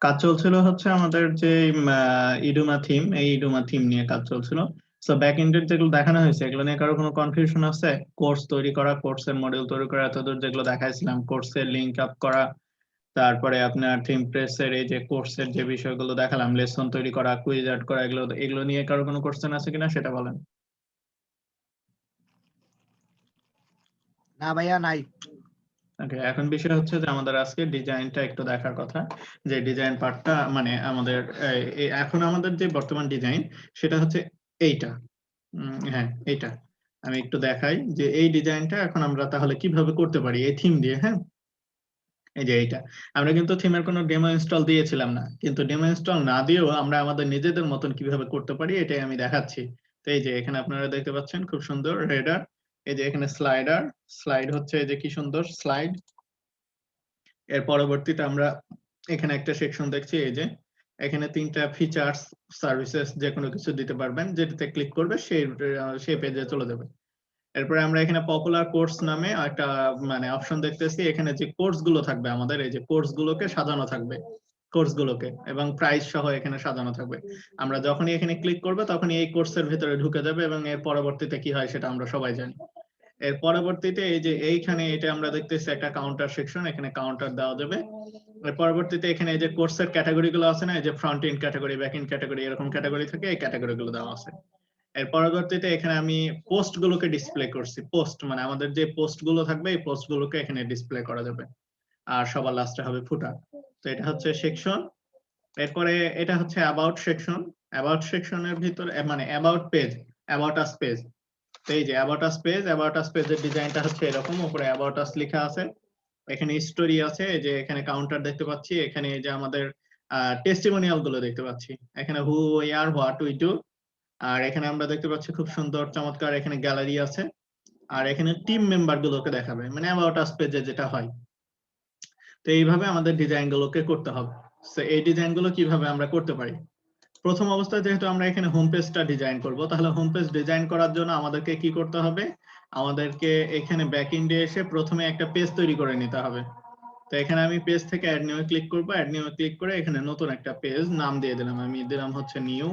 কাজ চলছিল হচ্ছে আমাদের যে ইডুমা থিম, এই ইডুমা থিম নিয়ে কাজ চলছিল। সো ব্যাক এন্ডের যেগুলো দেখানো হয়েছে এগুলো নিয়ে কারো কোনো কনফিউশন আছে? কোর্স তৈরি করা, কোর্সের মডেল তৈরি করা, এতদূর যেগুলো দেখাইছিলাম, কোর্সের লিংক আপ করা, তারপরে আপনার থিম প্রেসের এই যে কোর্সের যে বিষয়গুলো দেখালাম, লেসন তৈরি করা, কুইজ অ্যাড করা, এগুলো এগুলো নিয়ে কারো কোনো কোশ্চেন আছে কিনা সেটা বলেন। না ভাইয়া, নাই। ওকে, এখন বিষয় হচ্ছে যে আমাদের আজকে ডিজাইনটা একটু দেখার কথা, যে ডিজাইন পার্টটা মানে আমাদের এখন আমাদের যে বর্তমান ডিজাইন সেটা হচ্ছে এইটা। হ্যাঁ, এইটা আমি একটু দেখাই যে এই ডিজাইনটা এখন আমরা তাহলে কিভাবে করতে পারি এই থিম দিয়ে। হ্যাঁ, এই যে এইটা আমরা কিন্তু থিমের কোনো ডেমো ইনস্টল দিয়েছিলাম না, কিন্তু ডেমো ইনস্টল না দিয়েও আমরা আমাদের নিজেদের মতন কিভাবে করতে পারি এটাই আমি দেখাচ্ছি। তো এই যে এখানে আপনারা দেখতে পাচ্ছেন খুব সুন্দর হেডার, এই যে এখানে স্লাইডার, স্লাইড হচ্ছে এই যে কি সুন্দর স্লাইড। এর পরবর্তীতে আমরা এখানে একটা সেকশন দেখছি, এই যে এখানে তিনটা ফিচার্স সার্ভিসেস যে কোনো কিছু দিতে পারবেন, যেটাতে ক্লিক করবে সেই পেজে চলে যাবে। এরপরে আমরা এখানে পপুলার কোর্স নামে একটা মানে অপশন দেখতেছি, এখানে যে কোর্স গুলো থাকবে আমাদের, এই যে কোর্স গুলোকে সাজানো থাকবে, কোর্স গুলোকে এবং প্রাইস সহ এখানে সাজানো থাকবে। আমরা যখনই এখানে ক্লিক করবো তখনই এই কোর্সের ভিতরে ঢুকে যাবে এবং এর পরবর্তীতে কি হয় সেটা আমরা সবাই জানি। এর পরবর্তীতে এই যে এইখানে এটা আমরা দেখতেছি একটা কাউন্টার সেকশন, এখানে কাউন্টার দেওয়া যাবে। এর পরবর্তীতে এখানে এই যে কোর্সের ক্যাটাগরি গুলো আছে না, এই যে front end category, back end category, এরকম ক্যাটাগরি থাকে, এই ক্যাটাগরি গুলো দেওয়া আছে। এর পরবর্তীতে এখানে আমি পোস্ট গুলোকে ডিসপ্লে করছি, পোস্ট মানে আমাদের যে পোস্ট গুলো থাকবে এই পোস্ট গুলোকে এখানে ডিসপ্লে করা যাবে। আর সবার লাস্টে হবে ফুটার। তো এটা হচ্ছে সেকশন। এরপরে এটা হচ্ছে অ্যাবাউট সেকশন। অ্যাবাউট সেকশনের ভিতরে মানে about page, about us page. তো এই যে about us page, about us পেজের ডিজাইনটা হচ্ছে এরকম, উপরে অ্যাবাউট আস লেখা আছে, এখানে স্টোরি আছে, এই যে এখানে কাউন্টার দেখতে পাচ্ছি, এখানে এই যে আমাদের টেস্টিমোনিয়াল গুলো দেখতে পাচ্ছি, এখানে who we are, what we do. আর এখানে আমরা দেখতে পাচ্ছি খুব সুন্দর চমৎকার এখানে গ্যালারি আছে। আর এখানে টিম মেম্বার গুলোকে দেখাবে, মানে অ্যাবাউট আস পেজে যেটা হয়। তো এইভাবে আমাদের ডিজাইন গুলোকে করতে হবে। তো এই ডিজাইন গুলো কিভাবে আমরা করতে পারি? প্রথম অবস্থায় যেহেতু আমরা এখানে হোম পেজটা ডিজাইন করব, তাহলে হোম পেজ ডিজাইন করার জন্য আমাদেরকে কি করতে হবে? আমাদেরকে এখানে ব্যাক এন্ডে এসে প্রথমে একটা পেজ তৈরি করে নিতে হবে। তো এখানে আমি পেজ থেকে অ্যাড নিউ ক্লিক করব, অ্যাড নিউ ক্লিক করে এখানে নতুন একটা পেজ নাম দিয়ে দিলাম, আমি দিলাম হচ্ছে নিউ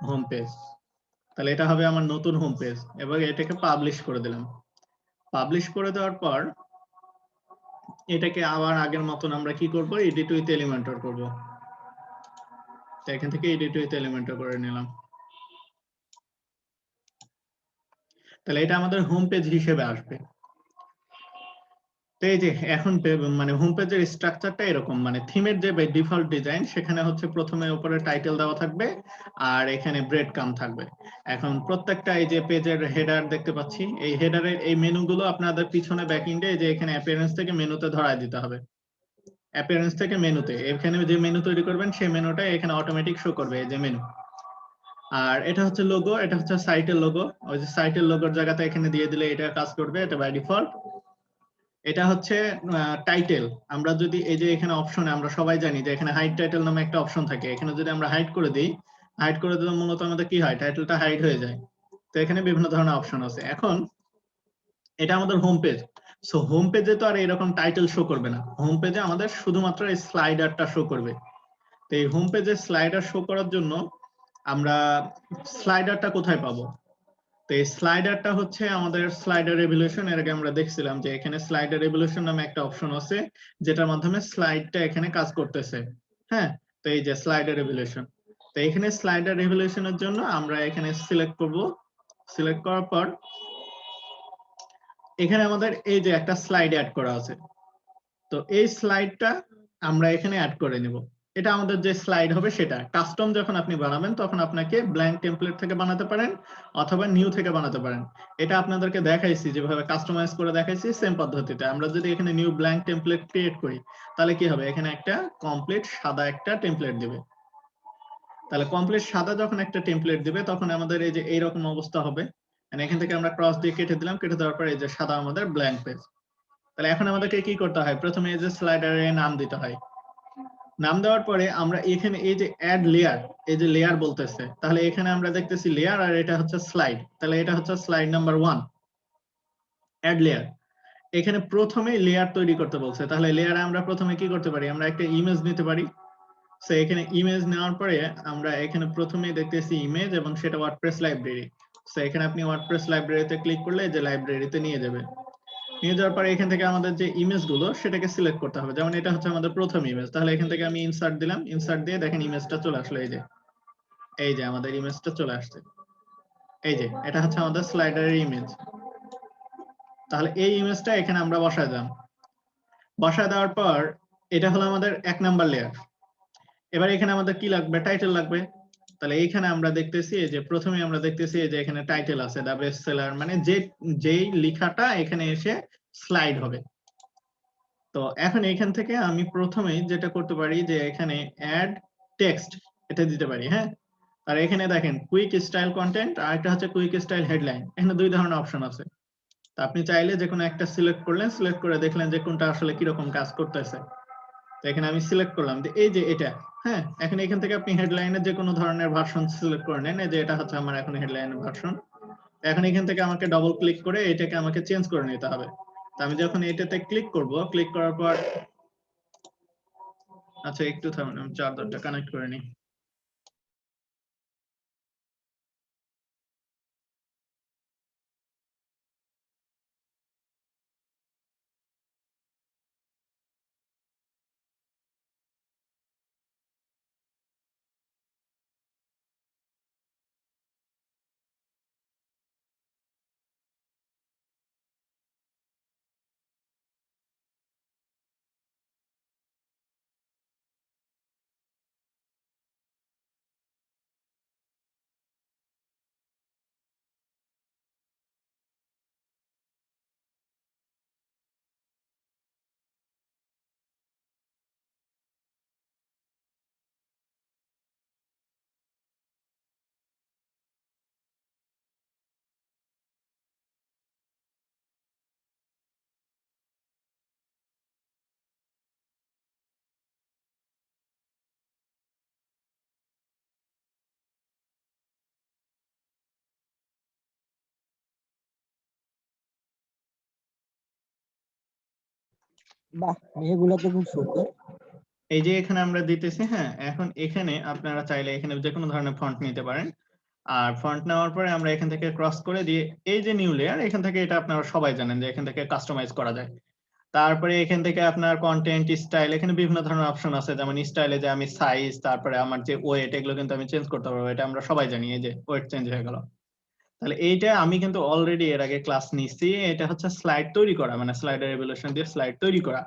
হোম পেজ। তাহলে এটা হবে আমার নতুন হোম পেজ, এবার এটাকে পাবলিশ করে দিলাম। পাবলিশ করে দেওয়ার পর এটাকে আবার আগের মতন আমরা কি করব? এডিট উইথ এলিমেন্টর করব। তো এখান থেকে এডিট উইথ এলিমেন্টর করে নিলাম। তাহলে এটা আমাদের হোম পেজ হিসেবে আসবে। তো এই যে এখন মানে হোম পেজের স্ট্রাকচারটা এরকম, মানে থিমের যে ডিফল্ট ডিজাইন সেখানে হচ্ছে প্রথমে উপরে টাইটেল দেওয়া থাকবে আর এখানে ব্রেড কাম থাকবে। এখন প্রত্যেকটা এই যে পেজের হেডার দেখতে পাচ্ছি, এই হেডারের এই মেনুগুলো আপনাদের পিছনে ব্যাকএন্ডে যে এখানে অ্যাপিয়ারেন্স থেকে মেনুতে ধরায় দিতে হবে। অ্যাপিয়ারেন্স থেকে মেনুতে, এখানে যে মেনু তৈরি করবেন সেই মেনুটা এখানে অটোমেটিক শো করবে, এই যে মেনু। আর এটা হচ্ছে লোগো, এটা হচ্ছে সাইটের লোগো, ওই যে সাইটের লোগোর জায়গাতে এখানে দিয়ে দিলে এটা কাজ করবে, এটা বাই ডিফল্ট। এটা হচ্ছে টাইটেল। আমরা যদি এই যে এখানে অপশনে আমরা সবাই জানি যে এখানে হাইড টাইটেল নামে একটা অপশন থাকে, এখানে যদি আমরা হাইড করে দিই, হাইড করে দিলে মূলত আমাদের কি হয়, টাইটেলটা হাইড হয়ে যায়। তো এখানে বিভিন্ন ধরনের অপশন আছে। এখন এটা আমাদের হোম পেজ। সো হোম পেজে তো আর এরকম টাইটেল শো করবে না, হোম পেজে আমাদের শুধুমাত্র এই স্লাইডারটা শো করবে। তো এই হোম পেজে স্লাইডার শো করার জন্য আমরা স্লাইডারটা কোথায় পাবো? তো এই স্লাইডারটা হচ্ছে আমাদের স্লাইডার রেভলিউশন। এর আগে আমরা দেখছিলাম যে এখানে স্লাইডার রেভলিউশন নামে একটা অপশন আছে, যেটার মাধ্যমে স্লাইডটা এখানে কাজ করতেছে। হ্যাঁ, তো এই যে স্লাইডার রেভলিউশন। তো এখানে স্লাইডার রেভলিউশনের জন্য আমরা এখানে সিলেক্ট করব। সিলেক্ট করার পর এখানে আমাদের এই যে একটা স্লাইড অ্যাড করা আছে, তো এই স্লাইডটা আমরা এখানে অ্যাড করে নেব। এটা আমাদের যে স্লাইড হবে সেটা কাস্টম যখন আপনি বানাবেন তখন আপনাকে ব্ল্যাঙ্ক টেমপ্লেট থেকে বানাতে পারেন অথবা নিউ থেকে বানাতে পারেন। এটা আপনাদেরকে দেখাইছি, যেভাবে কাস্টমাইজ করে দেখাইছি সেম পদ্ধতিতে। আমরা যদি এখানে নিউ ব্ল্যাঙ্ক টেমপ্লেট ক্রিয়েট করি তাহলে কি হবে? এখানে একটা কমপ্লিট সাদা একটা টেমপ্লেট দিবে। তাহলে কমপ্লিট সাদা যখন একটা টেমপ্লেট দিবে তখন আমাদের এই যে এইরকম অবস্থা হবে। এখান থেকে আমরা ক্রস দিয়ে কেটে দিলাম, কেটে দেওয়ার পর এই যে সাদা আমাদের ব্ল্যাঙ্ক পেজ। তাহলে এখন আমাদেরকে কি করতে হয়? প্রথমে এই যে স্লাইডারে নাম দিতে হয়। নাম দেওয়ার পরে আমরা এখানে এই যে অ্যাড লেয়ার, এই যে লেয়ার বলতেছে, তাহলে এখানে আমরা দেখতেছি লেয়ার আর এটা হচ্ছে স্লাইড। তাহলে এটা হচ্ছে স্লাইড নাম্বার 1, অ্যাড লেয়ার। এখানে প্রথমে লেয়ার তৈরি করতে বলছে, তাহলে লেয়ারে আমরা প্রথমে কি করতে পারি? আমরা একটা ইমেজ নিতে পারি। সো এখানে ইমেজ নেওয়ার পরে আমরা এখানে প্রথমেই দেখতেছি ইমেজ এবং সেটা ওয়ার্ডপ্রেস লাইব্রেরি। সো এখানে আপনি ওয়ার্ডপ্রেস লাইব্রেরিতে ক্লিক করলে যে লাইব্রেরিতে নিয়ে যাবে। নিয়ে যাওয়ার পরে এখান থেকে আমাদের যে ইমেজগুলো সেটাকে সিলেক্ট করতে হবে। যেমন এটা হচ্ছে আমাদের প্রথম ইমেজ, তাহলে এখান থেকে আমি ইনসার্ট দিলাম, ইনসার্ট দিয়ে দেখেন ইমেজটা চলে আসলো। এই যে আমাদের ইমেজটা চলে আসছে। এই যে এটা হচ্ছে আমাদের স্লাইডারের ইমেজ। তাহলে এই ইমেজটা এখানে আমরা বসায় দিলাম। বসায় দেওয়ার পর এটা হলো আমাদের 1 নাম্বার লেয়ার। এবার এখানে আমাদের কি লাগবে? টাইটেল লাগবে। তাহলে এইখানে আমরা দেখতেছি যে প্রথমে আমরা দেখতেছি যে এখানে টাইটেল আছে দা বেস্ট সেলার, মানে যেই লেখাটা এখানে এসে স্লাইড হবে। তো এখন এখান থেকে আমি প্রথমেই যেটা করতে পারি যে এখানে অ্যাড টেক্সট এটা দিতে পারি। হ্যাঁ, আর এখানে দেখেন কুইক স্টাইল কন্টেন্ট আর একটা হচ্ছে কুইক স্টাইল হেডলাইন। এখানে দুই ধরনের অপশন আছে। তো আপনি চাইলে যে কোনো একটা সিলেক্ট করলেন, সিলেক্ট করে দেখলেন যে কোনটা আসলে কিরকম কাজ করতেছে। তো এখানে আমি সিলেক্ট করলাম যে এই যে এটা। হ্যাঁ, এখন এখান থেকে আপনি হেডলাইনের যে কোনো ধরনের ভার্সন সিলেক্ট করে নেন। এই যে এটা হচ্ছে আমার এখন হেডলাইনের ভার্সন। এখন এখান থেকে আমাকে ডবল ক্লিক করে এটাকে আমাকে চেঞ্জ করে নিতে হবে। তো আমি যখন এটাতে ক্লিক করব, ক্লিক করার পর আচ্ছা একটু থামুন, আমি চার্জারটা কানেক্ট করে নিই। বাহ, মেয়েগুলো তো খুব সুন্দর। এই যে এখানে আমরা দিতেছি। হ্যাঁ, এখন এখানে আপনারা চাইলে এখানে যে কোনো ধরনের ফন্ট নিতে পারেন। আর ফন্ট নেওয়ার পরে আমরা এখান থেকে ক্রস করে দিয়ে এই যে নিউ লেয়ার, এখান থেকে এটা আপনারা সবাই জানেন যে এখান থেকে কাস্টমাইজ করা যায়। তারপরে এখান থেকে আপনার কন্টেন্ট স্টাইল, এখানে বিভিন্ন ধরনের অপশন আছে। যেমন স্টাইলে যে আমি সাইজ, তারপরে আমার যে ওয়েট, এগুলো কিন্তু আমি চেঞ্জ করতে পারবো। এটা আমরা সবাই জানি। এই যে ওয়েট চেঞ্জ হয়ে গেল। তাহলে এইটা আমি কিন্তু অলরেডি এর আগে ক্লাস নিছি। এটা হচ্ছে স্লাইড তৈরি করা, মানে স্লাইডার রেভলিউশন দিয়ে স্লাইড তৈরি করা।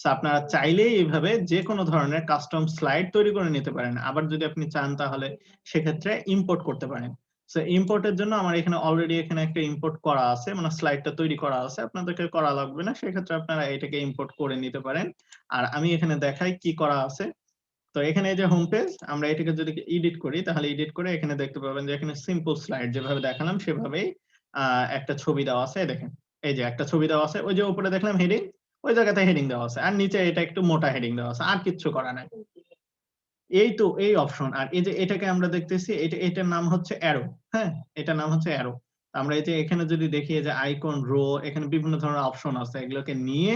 সো আপনারা চাইলেই এইভাবে যে কোনো ধরনের কাস্টম স্লাইড তৈরি করে নিতে পারেন। আবার যদি আপনি চান তাহলে সেক্ষেত্রে ইম্পোর্ট করতে পারেন। সো ইম্পোর্টের জন্য আমার এখানে অলরেডি এখানে একটা ইম্পোর্ট করা আছে, মানে স্লাইডটা তৈরি করা আছে। আপনাদেরকে করা লাগবে না, সেক্ষেত্রে আপনারা এটাকে ইম্পোর্ট করে নিতে পারেন। আর আমি এখানে দেখাই কি করা আছে। তো এখানে এই যে হোম পেজ, আমরা এটাকে যদি এডিট করি তাহলে এডিট করে এখানে দেখতে পাবেন যে এখানে সিম্পল স্লাইড যেভাবে দেখালাম সেভাবেই একটা ছবি দেওয়া আছে। দেখেন এই যে একটা ছবি দেওয়া আছে। ওই যে উপরে দেখলাম হেডিং, ওই জায়গাতে হেডিং দেওয়া আছে। আর নিচে এটা একটু মোটা হেডিং দেওয়া আছে, আর কিচ্ছু করা নাই। এই তো এই অপশন। আর এই যে এটাকে আমরা দেখতেছি, এটার নাম হচ্ছে অ্যারো। হ্যাঁ, এটার নাম হচ্ছে অ্যারো। আমরা এই যে এখানে যদি দেখি যে আইকন, রো, এখানে বিভিন্ন ধরনের অপশন আছে। এগুলোকে নিয়ে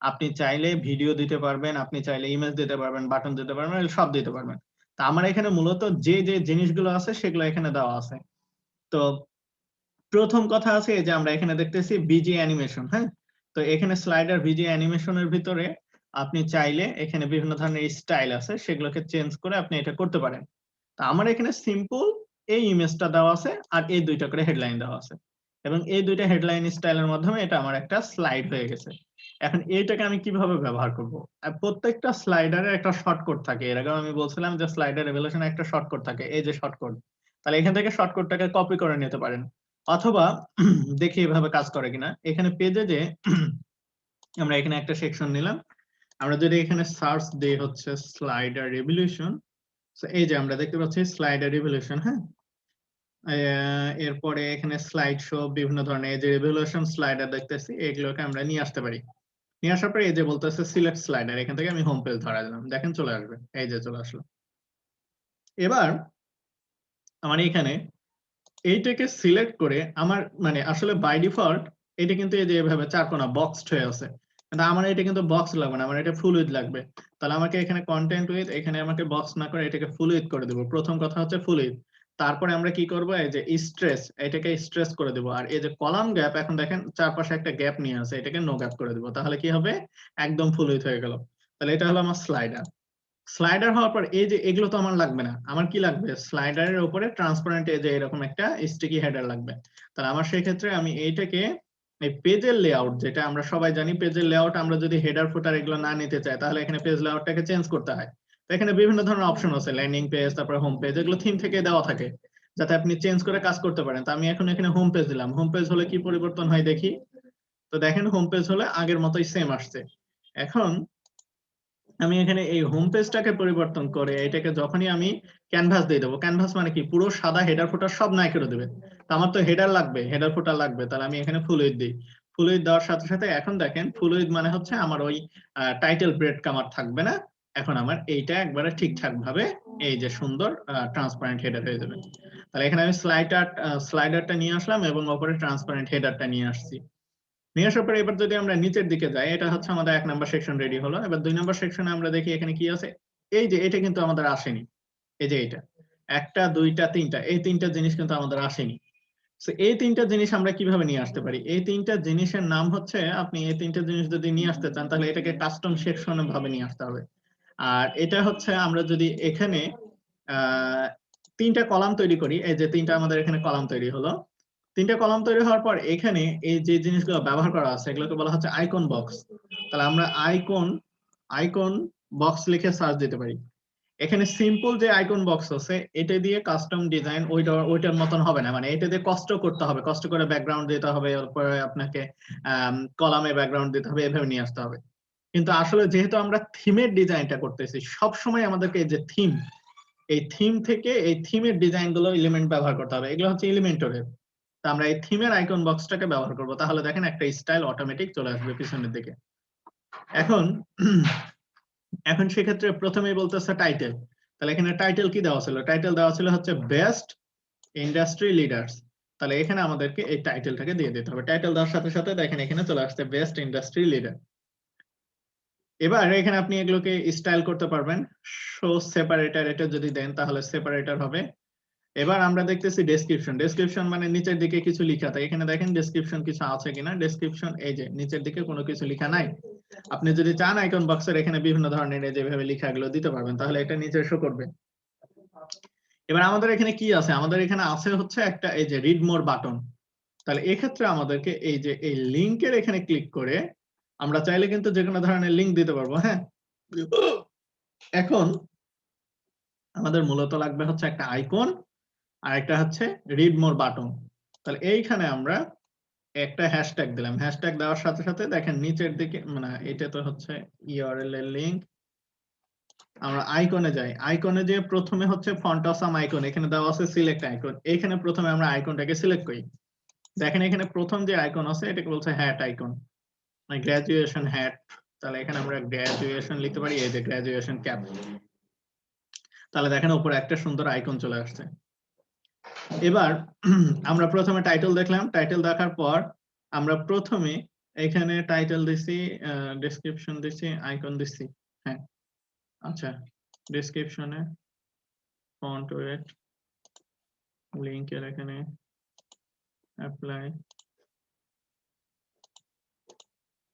আপনি চাইলে ভিডিও দিতে পারবেন, আপনি চাইলে ইমেজ দিতে পারবেন, বাটন দিতে পারবেন, সব দিতে পারবেন। তা আমার এখানে মূলত যে যে জিনিসগুলো আছে সেগুলো এখানে দেওয়া আছে। তো প্রথম কথা আছে যে আমরা এখানে দেখতেছি বিজি অ্যানিমেশন। হ্যাঁ, তো এখানে স্লাইডার বিজি অ্যানিমেশনের ভিতরে আপনি চাইলে এখানে বিভিন্ন ধরনের স্টাইল আছে, সেগুলোকে চেঞ্জ করে আপনি এটা করতে পারেন। তা আমার এখানে সিম্পল এই ইমেজটা দেওয়া আছে আর এই দুইটা করে হেডলাইন দেওয়া আছে, এবং এই দুইটা হেডলাইন স্টাইলের মাধ্যমে এটা আমার একটা স্লাইড হয়ে গেছে। এখন এইটাকে আমি কিভাবে ব্যবহার করব? প্রত্যেকটা স্লাইডারে একটা শর্টকাট থাকে। এর আগে আমি বলছিলাম যে স্লাইডার রেভলিউশনে একটা শর্টকাট থাকে, এই যে শর্টকাট। তাহলে এখান থেকে শর্টকাটটাকে কপি করে নিতে পারেন, অথবা দেখি এভাবে কাজ করে কিনা। এখানে পেজে যে আমরা এখানে একটা সেকশন নিলাম, আমরা যদি এখানে সার্চ দিই হচ্ছে স্লাইডার রেভলিউশন, এই যে আমরা দেখতে পাচ্ছি স্লাইডার রেভলিউশন। হ্যাঁ, এরপরে এখানে স্লাইড শো, বিভিন্ন ধরনের এই যে রেভলিউশন স্লাইডার দেখতেছি, এগুলোকে আমরা নিয়ে আসতে পারি। নিয়ে আসার পরে এই যে বলতেছে সিলেক্ট স্লাইডার, এখান থেকে আমি হোম পেজ ধরা দিলাম, দেখেন চলে আসবে। এই যে চলে আসলো। এবার আমার এখানে এইটাকে সিলেক্ট করে আমার মানে আসলে বাই ডিফল্ট এটা কিন্তু এই যে এভাবে চারকোনা বক্সড হয়ে আছে। কিন্তু আমার এটা কিন্তু বক্স লাগবে না, আমার এটা ফুল উইথ লাগবে। তাহলে আমাকে এখানে কন্টেন্ট উইথ, এখানে আমাকে বক্স না করে এটাকে ফুল উইথ করে দেবো। প্রথম কথা হচ্ছে ফুল উইথ। তারপরে আমরা কি করব, এই যে স্ট্রেস, এটাকে স্ট্রেস করে দেবো। আর এই যে কলাম গ্যাপ, এখন দেখেন চারপাশে একটা গ্যাপ নিয়ে আছে, এটাকে নো গ্যাপ করে দেবো। তাহলে কি হবে, একদম ফুল উইথ হয়ে গেল। তাহলে এটা হলো আমার স্লাইডার। স্লাইডার হওয়ার পর এই যে এগুলো তো আমার লাগবে না, আমার কি লাগবে, স্লাইডারের উপরে ট্রান্সপারেন্ট এই যে এরকম একটা স্টিকি হেডার লাগবে। তাহলে আমার সেই ক্ষেত্রে আমি এইটাকে এই পেজের লেআউট, যেটা আমরা সবাই জানি পেজের লেআউট, আমরা যদি হেডার ফুটার এগুলো না নিতে চাই তাহলে এখানে পেজ লেআউটটাকে চেঞ্জ করতে হয়। তো এখানে বিভিন্ন ধরনের অপশন আছে, ল্যান্ডিং পেজ, তারপরে হোম পেজ, এগুলো থিম থেকে দেওয়া থাকে যাতে আপনি চেঞ্জ করে কাজ করতে পারেন। তো আমি এখন এখানে হোম পেজ দিলাম। হোম পেজ হলে কি পরিবর্তন হয় দেখি। তো দেখেন হোম পেজ হলে আগের মতোই সেম আসছে। এখন আমি এখানে এই হোম পেজটাকে পরিবর্তন করে এটাকে যখনই আমি ক্যানভাস দিয়ে দেবো, ক্যানভাস মানে কি, পুরো সাদা হেডার ফুটার সব নাই করে দেবে। তো আমার তো হেডার লাগবে, হেডার ফুটার লাগবে, তাহলে আমি এখানে ফুল উইথ দিই। ফুল উইথ দেওয়ার সাথে সাথে এখন দেখেন ফুল উইথ মানে হচ্ছে আমার ওই টাইটেল ব্রেড কামার থাকবে না। এখন আমার এইটা একবারে ঠিকঠাক ভাবে এই যে সুন্দর ট্রান্সপারেন্ট হেডার হয়ে যাবে। তাহলে এখানে আমি স্লাইডারটা নিয়ে আসলাম এবং উপরে ট্রান্সপারেন্ট হেডারটা নিয়ে আসছি। নিয়ে আসার পরে এবার যদি আমরা নিচের দিকে যাই, এটা হচ্ছে আমাদের 1 নাম্বার সেকশন রেডি হলো। এবার 2 নাম্বার সেকশনে আমরা দেখি এখানে কি আছে। এই যে এটা কিন্তু আমাদের আসেনি, এই যে এটা একটা দুইটা তিনটা, এই তিনটা জিনিস কিন্তু আমাদের আসেনি। তো এই তিনটা জিনিস আমরা কিভাবে নিয়ে আসতে পারি, এই তিনটা জিনিসের নাম হচ্ছে, আপনি এই তিনটা জিনিস যদি নিয়ে আসতে চান তাহলে এটাকে কাস্টম সেকশন ভাবে নিয়ে আসতে হবে। আর এটা হচ্ছে আমরা যদি এখানে আহ তিনটা কলাম তৈরি করি, এই যে তিনটা আমাদের এখানে কলাম তৈরি হলো। তিনটা কলাম তৈরি হওয়ার পর এখানে এই যে জিনিসগুলো ব্যবহার করা আছে এগুলোকে বলা হচ্ছে আইকন বক্স। তাহলে আমরা আইকন বক্স লিখে সার্চ দিতে পারি। এখানে সিম্পল যে আইকন বক্স আছে এটা দিয়ে কাস্টম ডিজাইন ওইটার মতন হবে না, মানে এটা দিয়ে কষ্ট করতে হবে, কষ্ট করে ব্যাকগ্রাউন্ড দিতে হবে, এরপরে আপনাকে কলামে ব্যাকগ্রাউন্ড দিতে হবে, এভাবে নিয়ে আসতে হবে। কিন্তু আসলে যেহেতু আমরা থিমের ডিজাইনটা করতেছি, সব সময় আমাদেরকে এই যে থিম, এই থিম থেকে এই থিমের ডিজাইন গুলো এলিমেন্ট ব্যবহার করতে হবে, এগুলো হচ্ছে এলিমেন্টরের। তা আমরা এই থিমের আইকন বক্সটাকে ব্যবহার করব, তাহলে দেখেন একটা স্টাইল অটোমেটিক চলে আসবে পিছনের দিকে। এখন এখন সেক্ষেত্রে প্রথমেই বলতেছে টাইটেল। তাহলে এখানে টাইটেল কি দেওয়া ছিল, টাইটেল দেওয়া ছিল হচ্ছে বেস্ট ইন্ডাস্ট্রি লিডার্স। তাহলে এখানে আমাদেরকে এই টাইটেলটাকে দিয়ে দিতে হবে। টাইটেল দেওয়ার সাথে সাথে দেখেন এখানে চলে আসছে বেস্ট ইন্ডাস্ট্রি লিডার। এবার এখানে আপনি এগুলোকে স্টাইল করতে পারবেন। শো সেপারেটর এটা যদি দেন তাহলে সেপারেটর হবে। এবার আমরা দেখতেছি ডেসক্রিপশন। ডেসক্রিপশন মানে নিচের দিকে কিছু লেখা থাকে, এখানে দেখেন ডেসক্রিপশন কিছু আছে কিনা। ডেসক্রিপশন এই যে নিচের দিকে কোনো কিছু লেখা নাই। আপনি যদি চান আইকন বক্সের এখানে বিভিন্ন ধরনের যেভাবে লেখাগুলো দিতে পারবেন, তাহলে এটা নিচে শো করবে। এবার আমাদের এখানে কি আছে, আমাদের এখানে আছে হচ্ছে একটা এই যে রিড মোর বাটন। তাহলে এক্ষেত্রে আমাদেরকে এই যে এই লিংকের এখানে ক্লিক করে আমরা চাইলে কিন্তু যে কোনো ধরনের লিংক দিতে পারবো। হ্যাঁ, এখন আমাদের মূলত লাগবে হচ্ছে একটা আইকন আর একটা হচ্ছে রিড মোর বাটন। তাহলে এইখানে আমরা একটা হ্যাশট্যাগ দিলাম। হ্যাশট্যাগ দেওয়ার সাথে সাথে দেখেন নিচের দিকে, মানে এটা তো হচ্ছে ইউআরএল এর লিংক। আমরা আইকনে যাই, আইকনে যে প্রথমে হচ্ছে ফন্ট অসাম আইকন, এখানে দেওয়া আছে সিলেক্ট আইকন। এখানে প্রথমে আমরা আইকনটাকে সিলেক্ট করি। দেখেন এখানে প্রথম যে আইকন আছে এটাকে বলছে হ্যাট আইকন, মানে গ্রাজুয়েশন হ্যাট। তাহলে এখানে আমরা গ্রাজুয়েশন লিখতে পারি, এই যে গ্রাজুয়েশন ক্যাপ। তাহলে দেখেন উপরে একটা সুন্দর আইকন চলে আসছে। এবার আমরা প্রথমে টাইটেল দেখলাম, টাইটেল দেখার পর আমরা প্রথমে এখানে টাইটেল দিছি, ডেসক্রিপশন দিছি, আইকন দিছি। হ্যাঁ, আচ্ছা, ডেসক্রিপশনে ফন্ট ওয়েট, লিংকের এখানে অ্যাপ্লাই,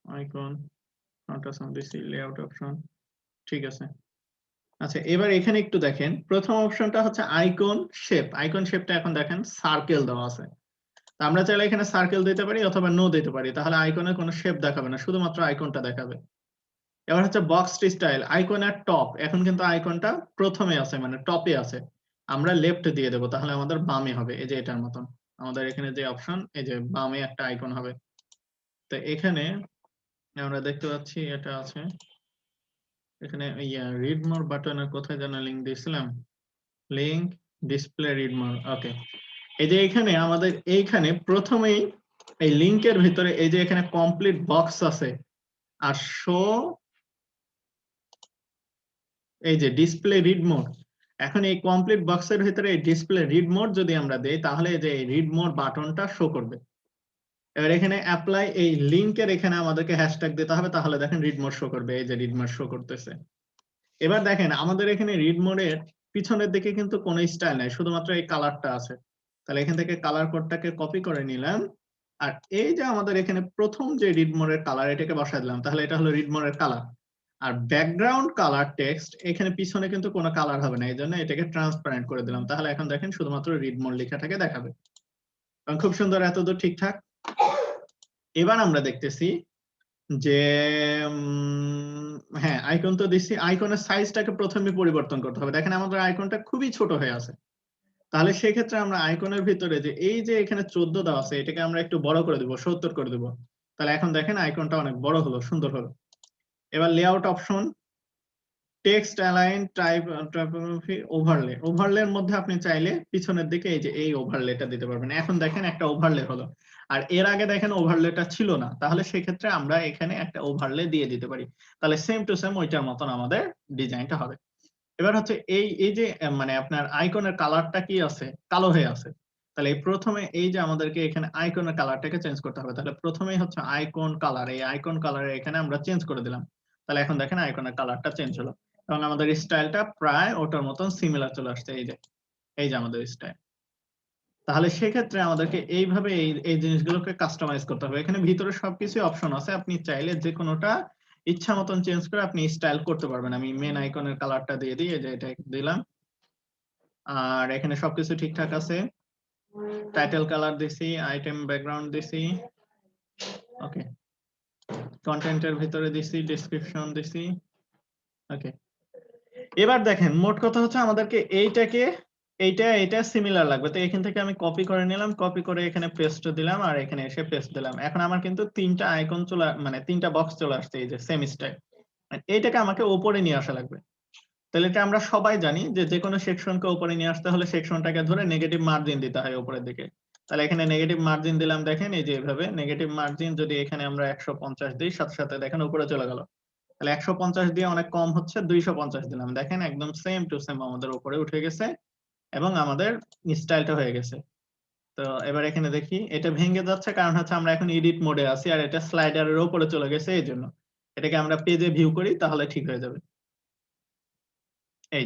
আইকন, ফন্ট অপশন দিছি, লেআউট অপশন, ঠিক আছে। আচ্ছা, এবার এখানে একটু দেখেন প্রথম অপশনটা হচ্ছে আইকন শেপ। আইকন শেপটা এখন দেখেন সার্কেল দেওয়া আছে। আমরা চাইলে এখানে সার্কেল দিতে পারি অথবা নো দিতে পারি, তাহলে আইকনের কোনো শেপ দেখাবে না, শুধুমাত্র আইকনটা দেখাবে। এবার হচ্ছে বক্স স্টাইল, আইকনের টপ। এখন কিন্তু আইকনটা প্রথমে আছে, মানে টপে আছে, আমরা লেফট দিয়ে দেবো, তাহলে আমাদের বামে হবে, এই যে এটার মতন। আমাদের এখানে যে অপশন, এই যে বামে একটা আইকন হবে। তো এখানে আমরা দেখতে পাচ্ছি এটা আছে এখানে, রিড মোর বাটনের কোথায় যেন লিংক দিয়েছিলাম, লিংক ডিসপ্লে রিড মোর। ওকে, এই যে এখানে আমাদের এইখানে প্রথমেই এই লিংকের ভিতরে এই যে এখানে কমপ্লিট বক্স আছে আর শো, এই যে ডিসপ্লে রিড মোড। এখন এই কমপ্লিট বক্সের ভিতরে এই ডিসপ্লে রিড মোড যদি আমরা দেই তাহলে এই যে রিড মোড বাটনটা শো করবে। এবার এখানে অ্যাপ্লাই এই লিংকের এখানে আমাদেরকে হ্যাশট্যাগ দিতে হবে, তাহলে দেখেন রিড মোড শো করবে। এই যে রিড মোড শো করতেছে। এবার দেখেন আমাদের এখানে রিড মোডের পিছনের দিকে কিন্তু কোনো স্টাইল নাই, শুধুমাত্র এই কালারটা আছে। তাহলে এখান থেকে কালার কোডটাকে কপি করে নিলাম, আর এই যে আমাদের এখানে প্রথম যে রিড মোডের কালার, এটাকে বসাই দিলাম। তাহলে এটা হলো রিড মোডের কালার। আর ব্যাকগ্রাউন্ড কালার টেক্সট, এখানে পিছনে কিন্তু কোনো কালার হবে না, এই জন্য এটাকে ট্রান্সপারেন্ট করে দিলাম। তাহলে এখন দেখেন শুধুমাত্র রিড মোড লেখাটাকে দেখাবে। খুব সুন্দর, এতদূর ঠিকঠাক। এবার আমরা দেখতেছি যে হ্যাঁ, আইকন তো দিচ্ছি, আইকনের সাইজটাকে প্রথমে পরিবর্তন করতে হবে। দেখেন আমাদের আইকনটা খুবই ছোট হয়ে আছে। তাহলে সেক্ষেত্রে আমরা আইকনের ভিতরে যে এই যে এখানে 14 দেওয়া আছে, এটাকে আমরা একটু বড় করে দেব, 70 করে দেব। তাহলে এখন দেখেন আইকনটা অনেক বড় হলো, সুন্দর হলো। এবার layout option, text align, typography, overlay. ওভারলের মধ্যে আপনি চাইলে পিছনের দিকে এই যে এই ওভারলেটা দিতে পারবেন। এখন দেখেন একটা ওভারলে হলো, আর এর আগে দেখেন ওভারলেটা ছিল না। তাহলে সেক্ষেত্রে আমরা এখানে একটা ওভারলে দিয়ে দিতে পারি। তাহলে সেম টু সেম ওইটার মতন আমাদের ডিজাইনটা হবে। এবার হচ্ছে এই এই যে মানে আপনার আইকনের কালারটা কি আছে, কালো হয়ে আছে। তাহলে প্রথমে এই যে আমাদেরকে এখানে আইকনের কালারটাকে চেঞ্জ করতে হবে। তাহলে প্রথমেই হচ্ছে আইকন কালার, এই আইকন কালারে এখানে আমরা চেঞ্জ করে দিলাম। তাহলে এখন দেখেন আইকনের কালারটা চেঞ্জ হলো এবং আমাদের স্টাইলটা প্রায় ওটার মতন সিমিলার চলে আসছে। এই যে আমাদের স্টাইল। তাহলে সেক্ষেত্রে আমাদেরকে এইভাবে এই জিনিসগুলোকে কাস্টমাইজ করতে হবে। এখানে ভিতরে সবকিছু অপশন আছে, আপনি চাইলে যে কোনোটা ইচ্ছা মতন চেঞ্জ করে আপনি স্টাইল করতে পারবেন। আমি মেন আইকনের কালারটা দিয়ে দিই, এই যে এটা দিলাম। আর এখানে সবকিছু ঠিকঠাক আছে। টাইটেল কালার দিছি, আইটেম ব্যাকগ্রাউন্ড দিছি, ওকে। কন্টেন্টের ভিতরে দিছি, ডেসক্রিপশন দিছি, ওকে। এবার দেখেন মোট কথা হচ্ছে আমাদেরকে এইটা সিমিলার লাগবে। তো এখান থেকে আমি কপি করে নিলাম, কপি করে এখানে পেস্ট দিলাম, আর এখানে এসে পেস্ট দিলাম। এখন আমার কিন্তু তিনটা আইকন মানে তিনটা বক্স চলে আসছে, এই যে সেম স্টাইল। এইটাকে আমাকে উপরে নিয়ে আসা লাগবে। তাহলে এটা আমরা সবাই জানি যে কোনো সেকশনকে উপরে নিয়ে আসতে হলে সেকশনটাকে ধরে নেগেটিভ মার্জিন দিতে হয় উপরের দিকে। তাহলে এখানে নেগেটিভ মার্জিন দিলাম, দেখেন এই যে এভাবে নেগেটিভ মার্জিন যদি এখানে আমরা 150 দিই, সাথে সাথে দেখেন উপরে চলে গেল। তাহলে 150 দিয়ে অনেক কম হচ্ছে, 250 দিলাম, দেখেন একদম সেম টু সেম আমাদের উপরে উঠে গেছে এবং আমাদের স্টাইলটা হয়ে গেছে। তো এবার এখানে দেখি এটা ভেঙে যাচ্ছে, কারণ হচ্ছে আমরা এখন এডিট মোডে আছি আর এটা স্লাইডারের উপরে চলে গেছে, এই জন্য। এটাকে আমরা পেজে ভিউ করি, তাহলে ঠিক হয়ে যাবে। এই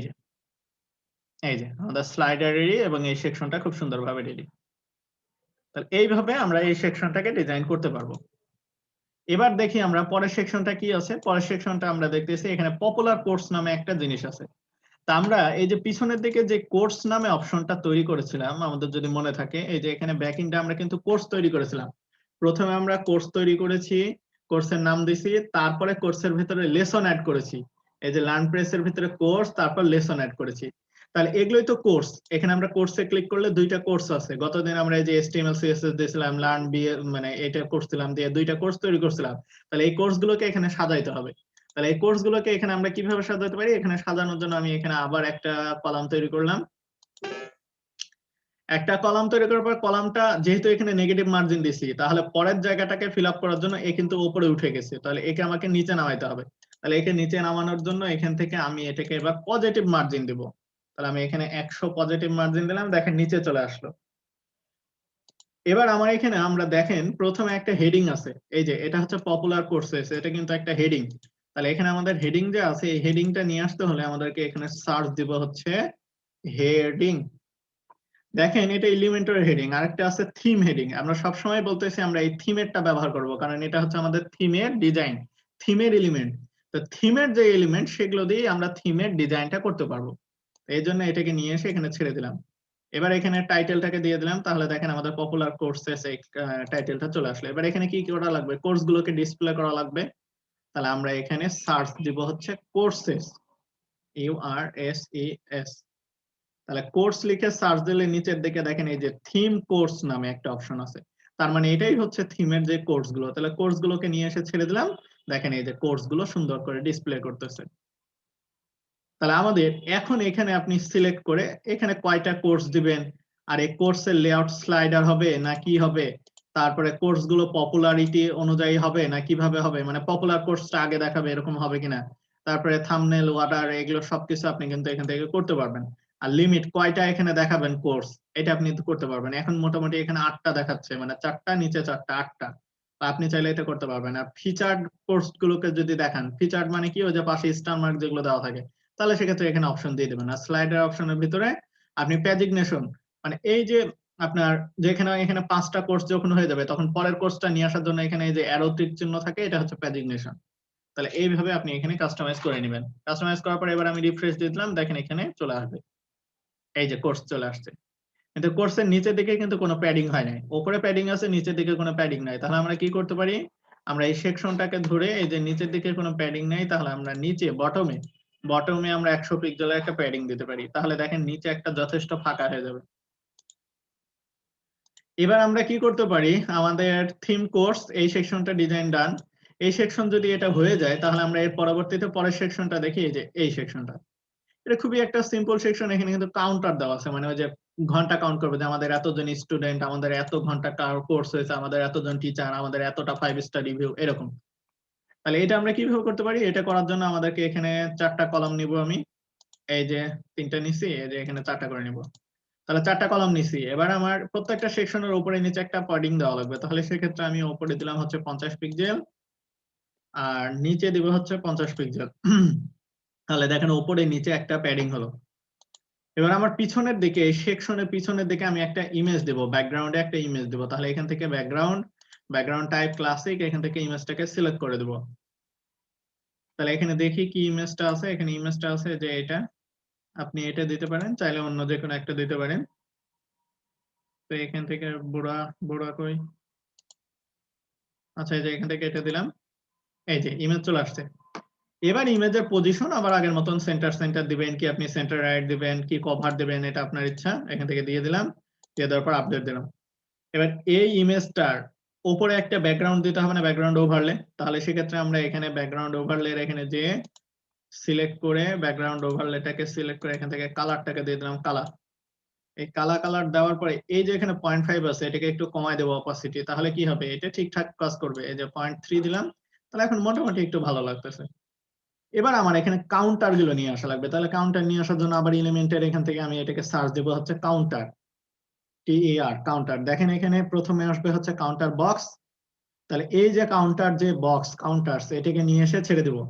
যে আমাদের স্লাইডার রেডি এবং এই সেকশনটা খুব সুন্দরভাবে রেডি। তাহলে এইভাবে আমরা এই সেকশনটাকে ডিজাইন করতে পারবো। এবার দেখি আমরা পরের সেকশনটা কি আছে। পরের সেকশনটা আমরা দেখতেছি এখানে পপুলার কোর্স নামে একটা জিনিস আছে। তা আমরা এই যে পিছনের দিকে যে কোর্স নামে অপশনটা তৈরি করেছিলাম, আমাদের যদি মনে থাকে, এই যে এখানে ব্যাকএন্ডে আমরা কিন্তু কোর্স তৈরি করেছিলাম। প্রথমে আমরা কোর্স তৈরি করেছি, কোর্সের নাম দিছি, তারপরে কোর্সের ভিতরে লেসন অ্যাড করেছি। এই যে লার্ন প্রেসের ভিতরে কোর্স, তারপর লেসন অ্যাড করেছি। তাহলে এগুলোই তো কোর্স। এখানে আমরা কোর্সে ক্লিক করলে দুইটা কোর্স আছে। গতদিন আমরা এই যে HTML CSS দিয়েছিলাম, লার্ন বিএ মানে এটা করছিলাম, দিয়ে দুইটা কোর্স তৈরি করছিলাম। তাহলে এই কোর্সগুলোকে এখানে সাজাইতে হবে। তাহলে এই কোর্সগুলোকে এখানে আমরা কিভাবে সাজাতে পারি? এখানে সাজানোর জন্য আমি এখানে আবার একটা কলাম তৈরি করলাম। একটা কলাম তৈরি করার পর কলামটা যেহেতু এখানে নেগেটিভ মার্জিন দিছি, তাহলে পরের জায়গাটাকে ফিল আপ করার জন্য এ কিন্তু উপরে উঠে গেছে। তাহলে একে আমাকে নিচে নামাইতে হবে। তাহলে একে নিচে নামানোর জন্য এখান থেকে আমি এটাকে এবার পজিটিভ মার্জিন দিব। তাহলে আমি এখানে 100 পজিটিভ মার্জিন দিলাম, দেখেন নিচে চলে আসলো। এবার আমার এখানে আমরা দেখেন প্রথমে একটা হেডিং আছে, এই যে এটা হচ্ছে পপুলার কোর্সেস, এটা কিন্তু একটা হেডিং। তাহলে এখানে আমাদের হেডিং যে আছে, এই হেডিংটা নিয়ে আসতে হলে আমাদেরকে এখানে সার্চ দিব হচ্ছে হেডিং। দেখেন এটা এলিমেন্টর হেডিং। আরেকটা আছে থিম হেডিং। আমরা সবসময় বলতেছি আমরা এই থিমেরটা ব্যবহার করব, কারণ এটা হচ্ছে আমাদের থিমের ডিজাইন, থিমের এলিমেন্ট। তো থিমের যে এলিমেন্ট, সেগুলো দিয়ে আমরা থিমের ডিজাইনটা করতে পারবো। এই জন্য এটাকে নিয়ে এসে এখানে ছেড়ে দিলাম। এবার এখানে টাইটেলটাকে দিয়ে দিলাম, তাহলে দেখেন আমাদের পপুলার কোর্সেস এই টাইটেলটা চলে আসলো। এবার এখানে কি করা লাগবে? কোর্সগুলোকে ডিসপ্লে করা লাগবে। তাহলে আমরা এখানে সার্চ দিব হচ্ছে কোর্সেস, URSES। তাহলে কোর্স লিখে সার্চ দিলে নিচের দিকে দেখেন এই যে থিম কোর্স নামে একটা অপশন আছে। তার মানে এটাই হচ্ছে থিমের যে কোর্সগুলো। তাহলে কোর্সগুলোকে নিয়ে এসে ছেড়ে দিলাম, দেখেন এই যে কোর্সগুলো সুন্দর করে ডিসপ্লে করতেছে। তাহলে আমাদের এখন এখানে আপনি সিলেক্ট করে এখানে কয়টা কোর্স দিবেন, আর এই কোর্সের লেআউট স্লাইডার হবে না কি হবে, তারপরে কোর্সগুলো পপুলারিটি অনুযায়ী হবে না কিভাবে হবে, মানে পপুলার কোর্সটা আগে দেখাবে এরকম হবে কিনা, তারপরে থাম্বনেল, ওয়াটার, এগুলো সবকিছু আপনি কিন্তু এখান থেকে করতে পারবেন। আর লিমিট কয়টা এখানে দেখাবেন কোর্স, এটা আপনি করতে পারবেন। এখন মোটামুটি এখানে 8টা দেখাচ্ছে, মানে 4টা নিচে 4টা 8টা। আপনি চাইলে এটা করতে পারবেন। আর ফিচার্ড কোর্স গুলোকে যদি দেখান, ফিচার্ড মানে কি, ওই যে পাশে স্টার মার্ক যেগুলো দেওয়া থাকে, তাহলে সেক্ষেত্রে এখানে অপশন দিয়ে দেবেন। আর স্লাইডার অপশনের ভিতরে আপনি প্যাজিগনেশন, মানে এই যে আপনার যেখানে এখানে 5টা কোর্স যখন হয়ে যাবে তখন পরের কোর্সটা নিয়ে আসার জন্য এখানে এই যে অ্যারো টিক চিহ্ন থাকে, এটা হচ্ছে প্যাজিগনেশন। তাহলে এইভাবে আপনি এখানে কাস্টমাইজ করে নেবেন। কাস্টমাইজ করার পর এবার আমি রিফ্রেশ দিয়ে দিলাম, দেখেন এখানে চলে আসবে, এই যে কোর্স চলে আসছে। কিন্তু কোর্সের নিচের দিকে কিন্তু কোনো প্যাডিং হয় নাই, উপরে প্যাডিং আছে, নিচের দিকে কোনো প্যাডিং নাই। তাহলে আমরা কি করতে পারি, আমরা এই সেকশনটাকে ধরে, এই যে নিচের দিকে কোনো প্যাডিং নাই, তাহলে আমরা নিচে বটমে আমরা 100 পিক্সেলের একটা প্যাডিং দিতে পারি। তাহলে দেখেন নিচে একটা যথেষ্ট ফাঁকা হয়ে যাবে। এবার আমরা কি করতে পারি, আমাদের থিম কোর্স এই সেকশনটা ডিজাইন ডান। এই সেকশন যদি এটা হয়ে যায় তাহলে আমরা এর পরবর্তীতে পরের সেকশনটা দেখি, এই যে এই সেকশনটা। এটা খুবই একটা সিম্পল সেকশন। এখানে কিন্তু কাউন্টার দেওয়া আছে, মানে ওই যে ঘন্টা কাউন্ট করবে যে আমাদের এতজন স্টুডেন্ট, আমাদের এত ঘন্টা কোর্স হয়েছে, আমাদের এতজন টিচার, আমাদের এতটা 5 স্টার রিভিউ, এরকম। তাহলে এটা আমরা কিভাবে করতে পারি, এটা করার জন্য আমাদেরকে এখানে 4টা কলাম নিব আমি, এই যে 3টা নিছি, এই যে এখানে 4টা করে নিব। তাহলে 4টা কলাম নিছি। এবার আমার প্রত্যেকটা সেকশনের উপরে নিচে একটা প্যাডিং দেওয়া লাগবে। তাহলে সেক্ষেত্রে আমি উপরে দিলাম হচ্ছে 50 পিক্সেল আর নিচে দিব হচ্ছে 50 পিক্সেল। তাহলে দেখেন উপরে নিচে একটা প্যাডিং হলো। এবার আমার পিছনের দিকে, এই সেকশনের পিছনের দিকে আমি একটা ইমেজ দেব, ব্যাকগ্রাউন্ডে একটা ইমেজ দেব। তাহলে এখান থেকে ব্যাকগ্রাউন্ড টাইপ ক্লাসিক, এখান থেকে ইমেজটাকে সিলেক্ট করে দেব। তাহলে এখানে দেখি কি ইমেজটা আছে, এখানে ইমেজটা আছে যে এটা, আপনি এটা দিতে পারেন, চাইলে অন্য যে কোনো একটা দিতে পারেন। তো এখান থেকে বুড়া কই, আচ্ছা এই যে এখান থেকে এটা দিলাম, এই যে ইমেজ চলে আসছে। এবার ইমেজের পজিশন আবার আগের মতন সেন্টার দিবেন, কি আপনি সেন্টার রাইট দিবেন, কি কভার দিবেন, এটা আপনার ইচ্ছা। এখান থেকে দিয়ে দিলাম, দিয়ে দেওয়ার পর আপডেট দিলাম। এবার এই ইমেজটার উপরে একটা ব্যাকগ্রাউন্ড দিতে হবে না, ব্যাকগ্রাউন্ড ওভারলে। তাহলে সেক্ষেত্রে আমরা এখানে ব্যাকগ্রাউন্ড ওভারলে এখানে যে সিলেক্ট করে, ব্যাকগ্রাউন্ড ওভারলেটাকে সিলেক্ট করে এখান থেকে কালারটাকে দিয়ে দিলাম কালার। এই কালার দেওয়ার পরে এই যে এখানে 0.5 আছে, এটাকে একটু কমায় দেবো অপাসিটি। তাহলে কি হবে, এটা ঠিকঠাক কাজ করবে। এই যে 0.3 দিলাম, তাহলে এখন মোটামুটি একটু ভালো লাগতেছে। এবার আমার এখানে কাউন্টার গুলো নিয়ে আসা লাগবে। তাহলে কাউন্টার নিয়ে আসার জন্য আবার এলিমেন্টের এখান থেকে আমি এটাকে সার্চ দেবো হচ্ছে কাউন্টার, TER কাউন্টার। দেখেন এখানে প্রথমে আসবে হচ্ছে কাউন্টার বক্স। তাহলে এই যে কাউন্টার যে বক্স কাউন্টার্স, এটাকে নিয়ে এসে ছেড়ে দেবো।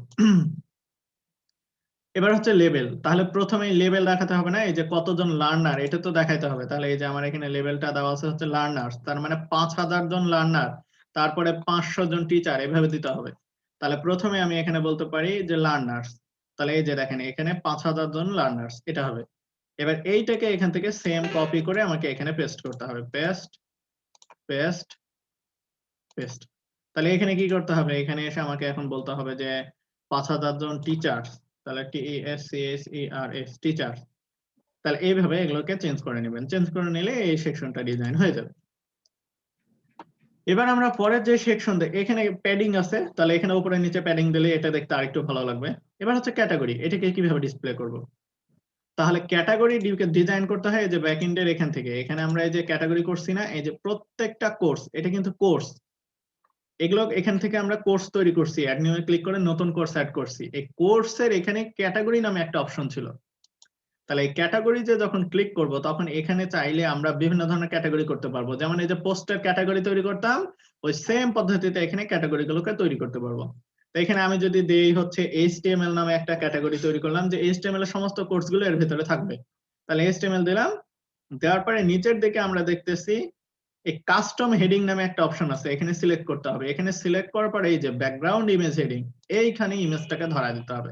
এবার হচ্ছে লেভেল। তাহলে প্রথমেই লেভেল দেখাতে হবে না, এই যে কতজন লার্নার এটা তো দেখাইতে হবে। তাহলে এই যে আমার এখানে লেভেলটা দেওয়া আছে হচ্ছে লার্নার্স, তার মানে 5000 জন লার্নার, তারপরে 500 জন টিচার, এভাবে দিতে হবে। তাহলে প্রথমে আমি এখানে বলতে পারি যে লার্নার্স। তাহলে এই যে দেখেন এখানে 5000 জন লার্নার্স, এটা হবে। এবার এইটাকে এখান থেকে সেম কপি করে আমাকে এখানে পেস্ট করতে হবে, পেস্ট পেস্ট পেস্ট। তাহলে এখানে কি করতে হবে, এখানে এসে আমাকে এখন বলতে হবে যে 5000 জন টিচার্স, তাহলে TESCHERS টিচার্স। তাহলে এইভাবে এগুলোকে চেঞ্জ করে নেবেন। চেঞ্জ করে নিলে এই সেকশনটা ডিজাইন হয়ে যাবে। এবার আমরা পরের যে সেকশন, এখানে প্যাডিং আছে, তাহলে এখানে উপরে নিচে প্যাডিং দিলে এটা দেখতে আরেকটু ভালো লাগবে। এবার হচ্ছে ক্যাটাগরি, এটাকে কিভাবে ডিসপ্লে করব। তাহলে ক্যাটাগরি ডিজাইন করতে হয় এই যে ব্যাকএন্ডের এখান থেকে। এখানে আমরা এই যে ক্যাটাগরি করছি না, এই যে প্রত্যেকটা কোর্স, এটা কিন্তু কোর্স, এগুলো এখান থেকে আমরা কোর্স তৈরি করছি, অ্যাড নিউ ক্লিক করে নতুন কোর্স অ্যাড করছি। এই কোর্সের এখানে ক্যাটাগরি নামে একটা অপশন ছিল। তাহলে এই ক্যাটাগরিতে যখন ক্লিক করব তখন এখানে চাইলে আমরা বিভিন্ন ধরনের ক্যাটাগরি করতে পারবো। যেমন এই যে পোস্টের ক্যাটাগরি তৈরি করতাম, ওই সেম পদ্ধতিতে এখানে ক্যাটাগরি গুলোকে তৈরি করতে পারবো। তো এখানে আমি যদি দেই হচ্ছে HTML নামে একটা ক্যাটাগরি তৈরি করলাম, যে HTML এর সমস্ত কোর্সগুলো এর ভিতরে থাকবে। তাহলে HTML দিলাম, দেওয়ার পরে নিচের দিকে আমরা দেখতেছি এই কাস্টম হেডিং নামে একটা অপশন আছে, এখানে সিলেক্ট করতে হবে। এখানে সিলেক্ট করার পরে এই যে ব্যাকগ্রাউন্ড ইমেজ হেডিং, এইখানে ইমেজটাকে ধরা দিতে হবে।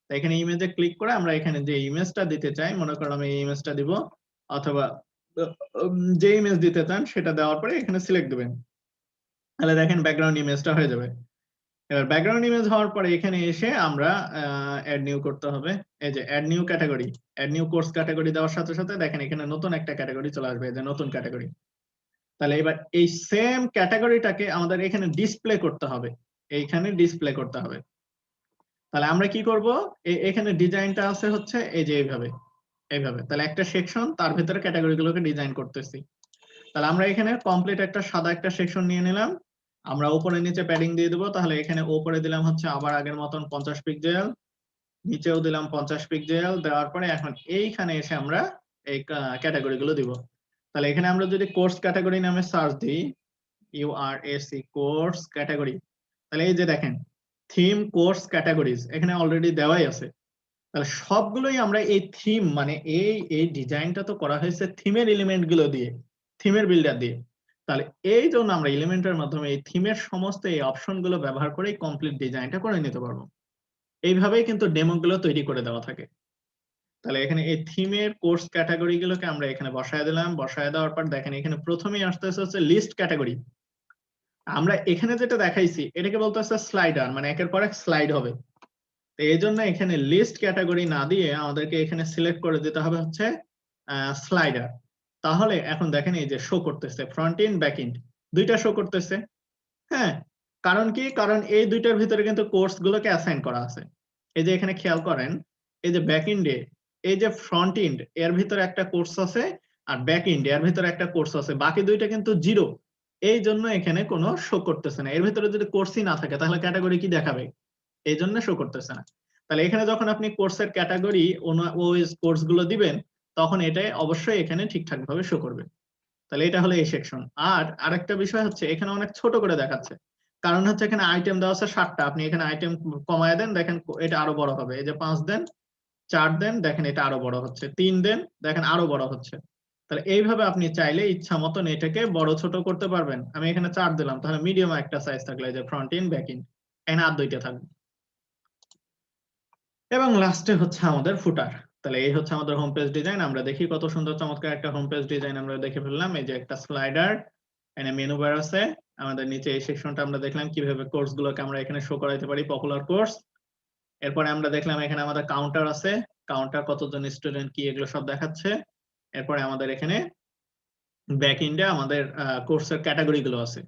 এখানে ইমেজে ক্লিক করে আমরা এখানে যে ইমেজটা দিতে চাই, মনে করো আমি এই ইমেজটা দিব, অথবা যে ইমেজ দিতে চান সেটা দেওয়ার পরে এখানে সিলেক্ট দিবেন। তাহলে দেখেন ব্যাকগ্রাউন্ড ইমেজটা হয়ে যাবে। এবার ব্যাকগ্রাউন্ড ইমেজ হওয়ার পরে এখানে এসে আমরা অ্যাড নিউ করতে হবে। এই যে add new category, add new course category দেওয়ার সাথে সাথে দেখেন এখানে নতুন একটা ক্যাটাগরি চলে আসবে, এই যে নতুন ক্যাটাগরি। তাহলে এবার এই সেম ক্যাটাগরিটাকে আমাদের এখানে ডিসপ্লে করতে হবে, এইখানে ডিসপ্লে করতে হবে। তাহলে আমরা কি করব, এখানে ডিজাইনটা আছে হচ্ছে এই যে এইভাবে এইভাবে। তাহলে একটা সেকশন, তার ভিতরে ক্যাটাগরি গুলোকে ডিজাইন করতেছি। তাহলে আমরা এখানে কমপ্লিট একটা সাদা একটা সেকশন নিয়ে নিলাম, আমরা উপরে নিচে প্যাডিং দিয়ে দেবো। তাহলে এখানে উপরে দিলাম হচ্ছে আবার আগের মতন 50 পিক্সেল, নিচেও দিলাম 50 পিক্সেল দেওয়ার পরে এখন এইখানে এসে আমরা এই ক্যাটাগরি গুলো দিব। তাহলে এখানে আমরা যদি কোর্স ক্যাটাগরি নামে সার্চ দিই URAC কোর্স ক্যাটাগরি, তাহলে এই যে দেখেন থিম কোর্স ক্যাটাগরিজ এখানে অলরেডি দেওয়াই আছে। তাহলে সবগুলোই আমরা এই থিম মানে এই ডিজাইনটা তো করা হয়েছে থিমের এলিমেন্ট গুলো দিয়ে, থিমের বিল্ডার দিয়ে। তাহলে এই জন্য আমরা এলিমেন্টের মাধ্যমে এই থিমের সমস্ত এই অপশন গুলো ব্যবহার করে কমপ্লিট ডিজাইনটা করে নিতে পারবো। এইভাবেই কিন্তু ডেমো গুলো তৈরি করে দেওয়া থাকে। তাহলে এখানে এই থিমের কোর্স ক্যাটাগরি গুলোকে আমরা এখানে বসায় দিলাম। বসায় দেওয়ার পর দেখেন এখানে প্রথমেই আসতেছে হচ্ছে লিস্ট ক্যাটাগরি। আমরা এখানে যেটা দেখাইছি এটাকে বলতেছে স্লাইডার, মানে একের পর এক স্লাইড হবে। তো এই জন্য এখানে লিস্ট ক্যাটাগরি না দিয়ে আমাদেরকে এখানে সিলেক্ট করে দিতে হবে হচ্ছে স্লাইডার। তাহলে এখন দেখেন এই যে শো করতেছে ফ্রন্ট এন্ড ব্যাক এন্ড দুইটা শো করতেছে। হ্যাঁ, কারণ কি? কারণ এই দুইটার ভিতরে কিন্তু কোর্স গুলোকে অ্যাসাইন করা আছে। এই যে এখানে খেয়াল করেন এই যে ব্যাক এন্ডে এই যে ফ্রন্ট এন্ড এর ভিতরে একটা কোর্স আছে আর ব্যাক এন্ড এর ভিতরে একটা কোর্স আছে, বাকি দুইটা কিন্তু জিরো। এই জন্য এখানে কোনো শো করতেছে না। এর ভিতরে যদি কোর্সই না থাকে তাহলে ক্যাটাগরি কি দেখাবে? এই জন্য শো করতেছে না। তাহলে এখানে যখন আপনি কোর্সের ক্যাটাগরি ওই কোর্স গুলো দিবেন তখন এটা অবশ্যই এখানে ঠিকঠাক ভাবে শো করবে। তাহলে এটা হলো এই সেকশন। আর আরেকটা বিষয় হচ্ছে এখানে অনেক ছোট করে দেখাচ্ছে, কারণ হচ্ছে এখানে আইটেম দেওয়া আছে 7টা। আপনি এখানে আইটেম কমায় দেন, দেখেন এটা আরো বড় হবে। এই যে 5 দেন, 4 দেন, দেখেন এটা আরো বড় হচ্ছে। 3 দেন, দেখেন আরো বড় হচ্ছে। তাহলে এইভাবে আপনি চাইলে ইচ্ছা মতন এটাকে বড় ছোট করতে পারবেন। আমি এখানে 4 দিলাম, তাহলে মিডিয়াম একটা সাইজ থাকলে যে ফ্রন্ট এন্ড ব্যাক এন্ড এখানে আর দুইটা থাকবে। এবং লাস্টে হচ্ছে আমাদের ফুটার। তাহলে এই হচ্ছে আমাদের হোম পেজ ডিজাইন। আমরা দেখি কত সুন্দর চমৎকার একটা হোম পেজ ডিজাইন আমরা দেখে ফেললাম। এই যে একটা স্লাইডার, এখানে মেনু বার আছে, আমাদের নিচে এই সেকশনটা আমরা দেখলাম কিভাবে কোর্স গুলোকে আমরা এখানে শো করাইতে পারি, পপুলার কোর্স। এরপরে আমরা দেখলাম এখানে আমাদের কাউন্টার আছে, কাউন্টার কতজন স্টুডেন্ট কি এগুলো সব দেখাচ্ছে। এরপরে আমাদের এখানে ব্যাক এন্ডে আমাদের কোর্সের ক্যাটাগরি গুলো আছে।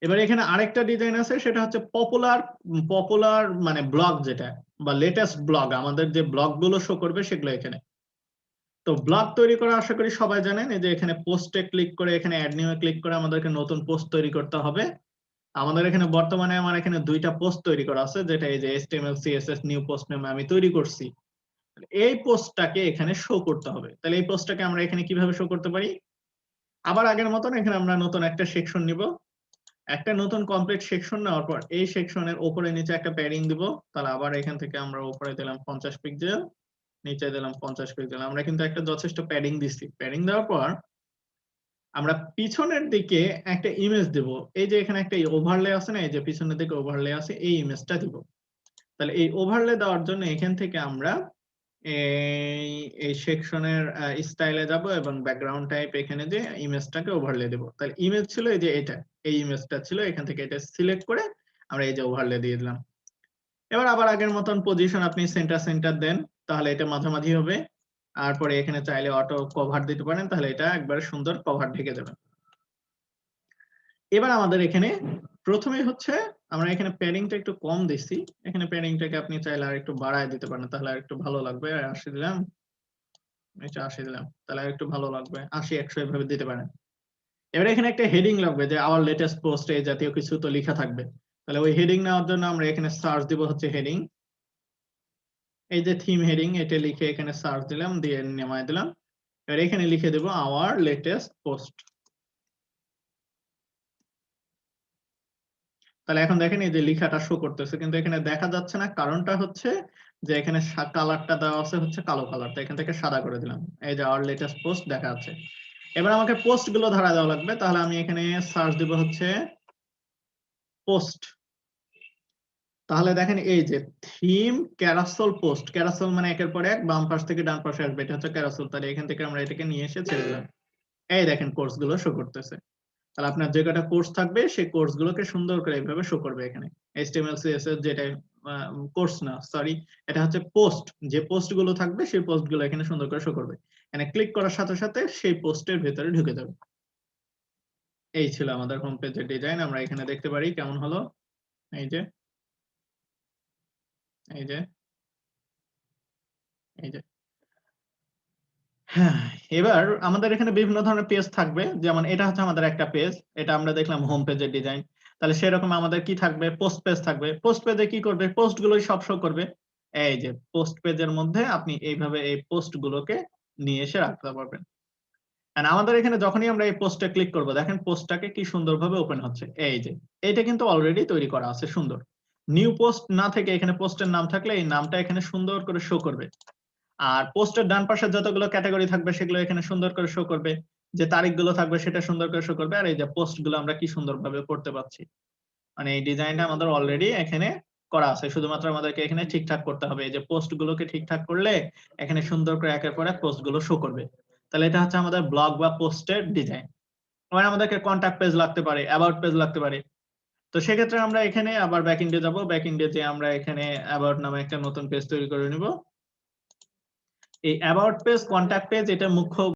এবার এখানে আরেকটা ডিজাইন আছে, সেটা হচ্ছে পপুলার মানে ব্লগ, যেটা বা লেটেস্ট ব্লগ, আমাদের যে ব্লগ গুলো শো করবে সেগুলো এখানে। তো ব্লগ তৈরি করা আশা করি সবাই জানেন। এই যে এখানে পোস্টে ক্লিক করে এখানে অ্যাড নিউ ক্লিক করে আমাদেরকে নতুন পোস্ট তৈরি করতে হবে। আমাদের এখানে বর্তমানে আমার এখানে দুইটা পোস্ট তৈরি করা আছে, যেটা এই যে HTML CSS নিউ পোস্ট নামে আমি তৈরি করছি। এই পোস্টটাকে এখানে শো করতে হবে। তাহলে এই পোস্টটাকে আমরা এখানে কিভাবে শো করতে পারি? আবার আগের মতন এখানে আমরা নতুন একটা সেকশন নিব। একটা নতুন কমপ্লিট সেকশন নেওয়ার পর এই সেকশনের উপরে নিচে একটা প্যাডিং দিব। তাহলে আবার এখান থেকে আমরা উপরে দিলাম 50 পিক্সেল, নিচে দিলাম 50 পিক্সেল। আমরা কিন্তু একটা যথেষ্ট প্যাডিং দিচ্ছি। প্যাডিং দেওয়ার পর আমরা পিছনের দিকে একটা ইমেজ দেব। এই যে এখানে একটা ওভারলে আছে না, এই যে পিছনের দিকে ওভারলে আছে, এই ইমেজটা দিব। তাহলে এই ওভারলে দেওয়ার জন্য এখান থেকে আমরা এই সেকশনের স্টাইলে যাব এবং ব্যাকগ্রাউন্ড টাইপ এখানে যে ইমেজটাকে ওভারলে দেব। তাহলে ইমেজ ছিল এই যে এটা, এই ইমেজটা ছিল, এখান থেকে এটা সিলেক্ট করে আমরা এই যে ওভারলে দিয়ে দিলাম। এবার আবার আগের মতন পজিশন আপনি সেন্টার দেন, তাহলে এটা মাঝামাঝি হবে। আর পরে এখানে চাইলে অটো কভার দিতে পারেন, তাহলে এটা একবারে সুন্দর কভার ঢেকে দেবেন। এবার আমাদের এখানে প্রথমেই হচ্ছে আমরা এখানে প্যাডিংটা একটু কম দিছি। এখানে প্যাডিংটাকে আপনি চাইলে আর একটু বাড়ায় দিতে পারেন, তাহলে আর একটু ভালো লাগবে। 80 দিলাম, এটা 80 দিলাম, তাহলে আর একটু ভালো লাগবে। 80 100 এভাবে দিতে পারেন। এবার এখানে একটা হেডিং লাগবে, যে আওয়ার লেটেস্ট পোস্ট এই জাতীয় কিছু তো লেখা থাকবে। তাহলে ওই হেডিং নেওয়ার জন্য আমরা এখানে সার্চ দিব হচ্ছে হেডিং। এই যে থিম হেডিং, এটা লিখে এখানে সার্চ দিলাম, দিয়ে নামায় দিলাম। এবার এখানে লিখে দেব আওয়ার লেটেস্ট পোস্ট। তাহলে এখন দেখেন এই যে লেখাটা শো করতেছে, কিন্তু এখানে দেখা যাচ্ছে না। কারণটা হচ্ছে যে এখানে কালারটা দেওয়া আছে হচ্ছে কালো কালারটা, এখান থেকে সাদা করে দিলাম। এই যে আওয়ার লেটেস্ট পোস্ট দেখা যাচ্ছে। এবার আমাকে পোস্ট গুলো ধরা দেওয়া লাগবে। তাহলে আমি এখানে সার্চ দিব হচ্ছে পোস্ট। তাহলে দেখেন এই যে থিম ক্যারাসেল পোস্ট, ক্যারাসেল মানে একের পর এক বাম পাশ থেকে ডান পাশে আসবে, এটা হচ্ছে ক্যারাসেল। তাহলে এখান থেকে আমরা এটাকে নিয়ে এসে ছেড়ে দিলাম। এই দেখেন কোর্স গুলো শো করতেছে। তাহলে আপনার যে কটা কোর্স থাকবে সেই কোর্স গুলোকে সুন্দর করে এইভাবে শো করবে এখানে। HTML CSS যেটা কোর্স না, সরি, এটা হচ্ছে পোস্ট। যে পোস্ট গুলো থাকবে সেই পোস্ট গুলো এখানে সুন্দর করে শো করবে। এখানে ক্লিক করার সাথে সাথে সেই পোস্টের ভেতরে ঢুকে যাবে। এই ছিল আমাদের হোম পেজের ডিজাইন। আমরা এখানে দেখতে পারি কেমন হলো। এই যে এই যে এই যে হ্যাঁ, এবার আমাদের এখানে বিভিন্ন ধরনের পেজ থাকবে। যেমন এটা হচ্ছে আমাদের একটা পেজ, এটা আমরা দেখলাম হোম পেজের ডিজাইন। তাহলে সেরকম আমাদের কি থাকবে? পোস্ট পেজ থাকবে। পোস্ট পেজে কি করবে? পোস্ট গুলোই সব শো করবে। এই যে পোস্ট পেজের মধ্যে আপনি এইভাবে এই পোস্ট গুলোকে নিয়ে এসে রাখতে পারবেন। এন্ড আমাদের এখানে যখনই আমরা এই পোস্টে ক্লিক করব দেখেন পোস্টটাকে কি সুন্দরভাবে ওপেন হচ্ছে। এই যে এইটা কিন্তু অলরেডি তৈরি করা আছে সুন্দর। নিউ পোস্ট না থেকে এখানে পোস্টের নাম থাকলে এই নামটা এখানে সুন্দর করে শো করবে। আর পোস্টের ডান পাশে যতগুলো ক্যাটেগরি থাকবে সেগুলো এখানে সুন্দর করে শো করবে। যে তারিখগুলো থাকবে সেটা সুন্দর করে শো করবে। আর এই যে পোস্ট গুলো আমরা কি সুন্দরভাবে করতে পারছি। মানে এই ডিজাইনটা আমাদের অলরেডি এখানে করা আছে। শুধুমাত্র আমাদেরকে এখানে ঠিকঠাক করতে হবে। এই যে পোস্ট গুলোকে ঠিকঠাক করলে এখানে সুন্দর করে একের পর এক পোস্ট গুলো শো করবে। তাহলে এটা হচ্ছে আমাদের ব্লগ বা পোস্টের ডিজাইন। আবার আমাদেরকে কনট্যাক্ট পেজ লাগতে পারে, অ্যাবাউট পেজ লাগতে পারে। তো সেক্ষেত্রে আমরা এখানে আবার ব্যাকএন্ডে যাব। ব্যাকএন্ডে যেয়ে আমরা এখানে অ্যাবাউট নামে একটা নতুন পেজ তৈরি করে নিব। এই অ্যাবাউট পেজ, কনট্যাক্ট পেজ এটা মুখ্য